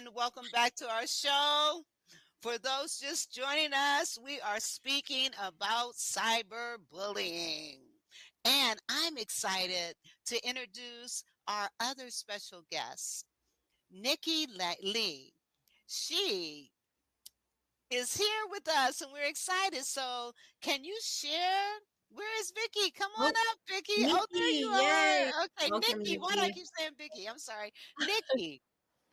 everyone. Welcome back to our show. For those just joining us, we are speaking about cyberbullying. And I'm excited to introduce our other special guest, Nikki Lee. She is here with us and we're excited. So, can you share? Where is Vicky? Come on Oh, up, Vicky. Oh, there you Nikki, yay. are. Okay, Welcome, Nikki. Why do I Nikki. keep saying Vicky? I'm sorry. Nikki.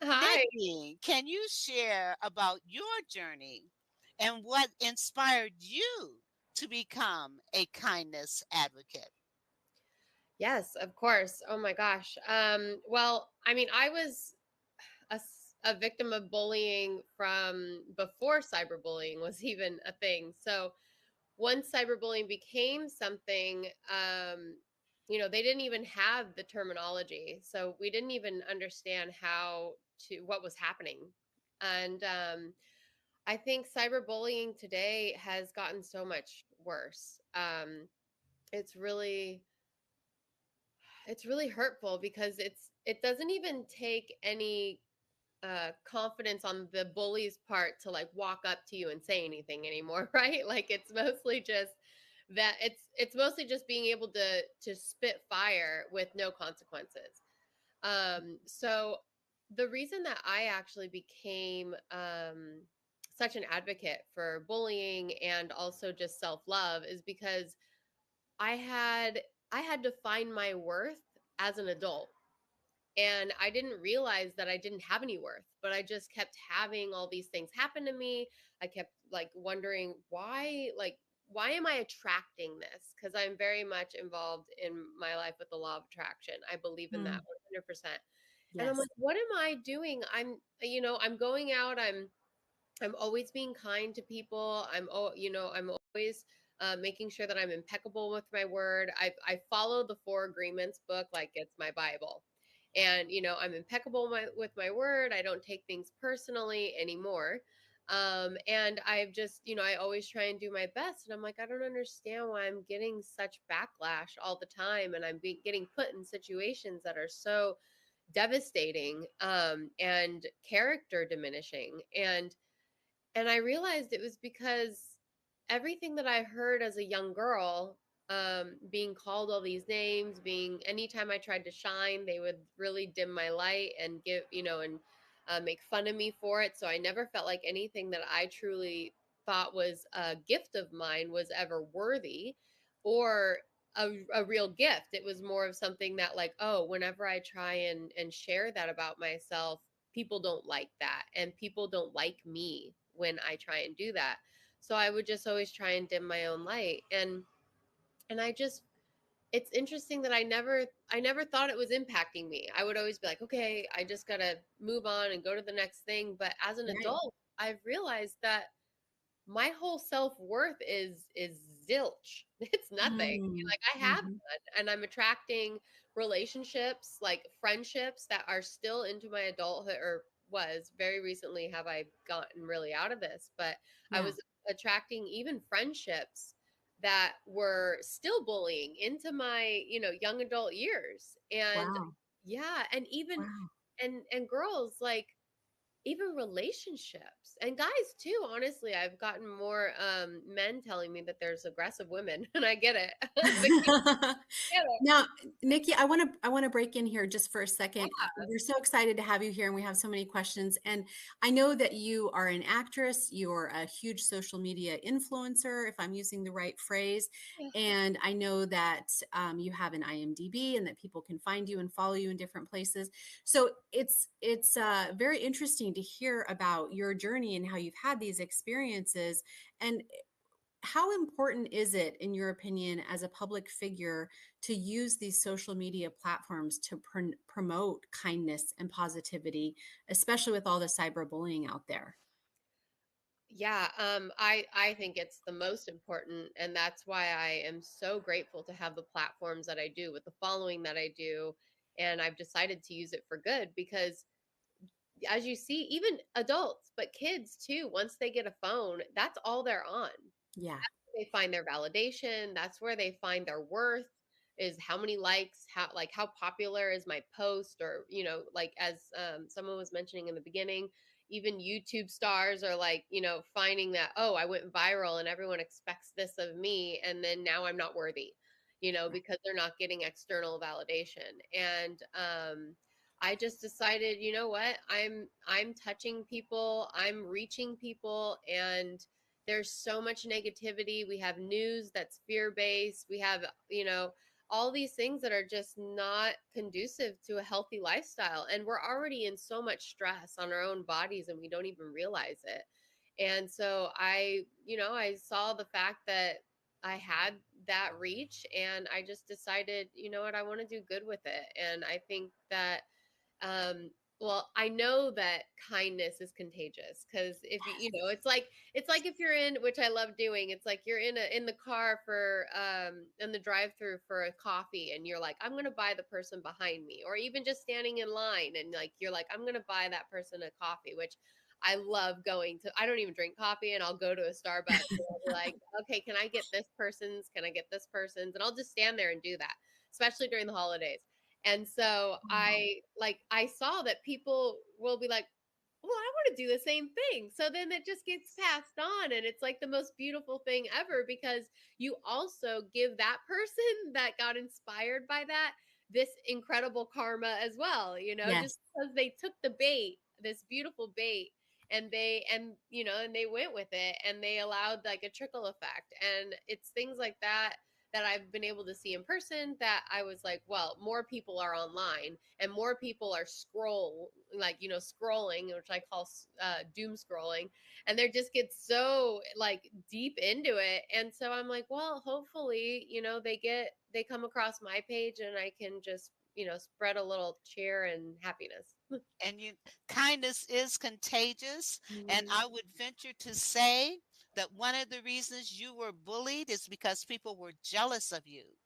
Hi. Nikki, can you share about your journey and what inspired you to become a kindness advocate? Yes, of course. Oh my gosh. Well, I mean, I was a victim of bullying from before cyberbullying was even a thing. So once cyberbullying became something, they didn't even have the terminology. So we didn't even understand what was happening. And I think cyberbullying today has gotten so much worse. It's really it's really hurtful because it doesn't even take any confidence on the bully's part to like walk up to you and say anything anymore, right? Like it's mostly just being able to spit fire with no consequences. So the reason that I actually became such an advocate for bullying and also just self-love is because I had I had to find my worth as an adult. And I didn't realize that I didn't have any worth, but I just kept having all these things happen to me. I kept like wondering why am I attracting this? Because I'm very much involved in my life with the law of attraction. I believe in that Mm, 100%. And I'm yes. like, what am I doing? I'm going out. I'm always being kind to people. I'm always making sure that I'm impeccable with my word. I follow the Four Agreements book like it's my Bible, and I'm impeccable with my word. I don't take things personally anymore. And I've just, I always try and do my best. And I'm like, I don't understand why I'm getting such backlash all the time, and getting put in situations that are so devastating and character diminishing. And I realized it was because everything that I heard as a young girl, being called all these names, anytime I tried to shine, they would really dim my light and make fun of me for it. So I never felt like anything that I truly thought was a gift of mine was ever worthy or a real gift. It was more of something that, like, oh, whenever I try and share that about myself, people don't like that, and people don't like me when I try and do that. So I would just always try and dim my own light. And I just it's interesting that I never thought it was impacting me. I would always be like, okay, I just got to move on and go to the next thing. But as an Right. adult, I've realized that my whole self-worth is zilch. It's nothing. Mm, Like, I have mhm. none, and I'm attracting relationships, like friendships that are still into my adulthood, or was very recently have I gotten really out of this, but I Yeah. was attracting even friendships that were still bullying into my, young adult years. And Wow. yeah, and even Wow. and girls, like, even relationships, and guys too. Honestly, I've gotten more men telling me that there's aggressive women, and I get it. Get it. Now, Nikki, I want to break in here just for a second. We're so excited to have you here, and we have so many questions. And I know that you are an actress, you're a huge social media influencer, if I'm using the right phrase. Yeah. And I know that you have an IMDb, and that people can find you and follow you in different places. So it's very interesting to hear about your journey and how you've had these experiences. And how important is it, in your opinion, as a public figure, to use these social media platforms to promote kindness and positivity, especially with all the cyberbullying out there? Yeah, I think it's the most important, and that's why I am so grateful to have the platforms that I do with the following that I do, and I've decided to use it for good because, as you see, even adults, but kids too, once they get a phone, that's all they're on. Yeah. They find their validation. That's where they find their worth. is how many likes, how popular is my post, or like as someone was mentioning in the beginning, even YouTube stars are like, finding that, oh, I went viral and everyone expects this of me, and then now I'm not worthy, because they're not getting external validation. And I just decided, you know what? I'm touching people, I'm reaching people, and there's so much negativity. We have news that's fear-based. We have, all these things that are just not conducive to a healthy lifestyle. And we're already in so much stress on our own bodies and we don't even realize it. And so I saw the fact that I had that reach, and I just decided, you know what, I want to do good with it. And I think that um well, I know that kindness is contagious, because if it's like if you're in, which I love doing, it's like you're in the car for in the drive-through for a coffee, and you're like, I'm going to buy the person behind me, or even just standing in line, and like you're like, I'm going to buy that person a coffee, which I love going to. I don't even drink coffee, and I'll go to a Starbucks and I'll be like, okay, can I get this person's? Can I get this person's? And I'll just stand there and do that, especially during the holidays. And so I saw that people will be like, well, I want to do the same thing. So then it just gets passed on, and it's like the most beautiful thing ever, because you also give that person that got inspired by that this incredible karma as well, Yes. just because they took the bait, this beautiful bait, and they went with it, and they allowed like a trickle effect. And it's things like that that I've been able to see in person, that I was like, well, more people are online and more people are scrolling, which I call doom scrolling, and they just get so like deep into it. And so I'm like, well, hopefully, they come across my page, and I can just, spread a little cheer and happiness. And kindness is contagious. And Mhm. I would venture to say that one of the reasons you were bullied is because people were jealous of you.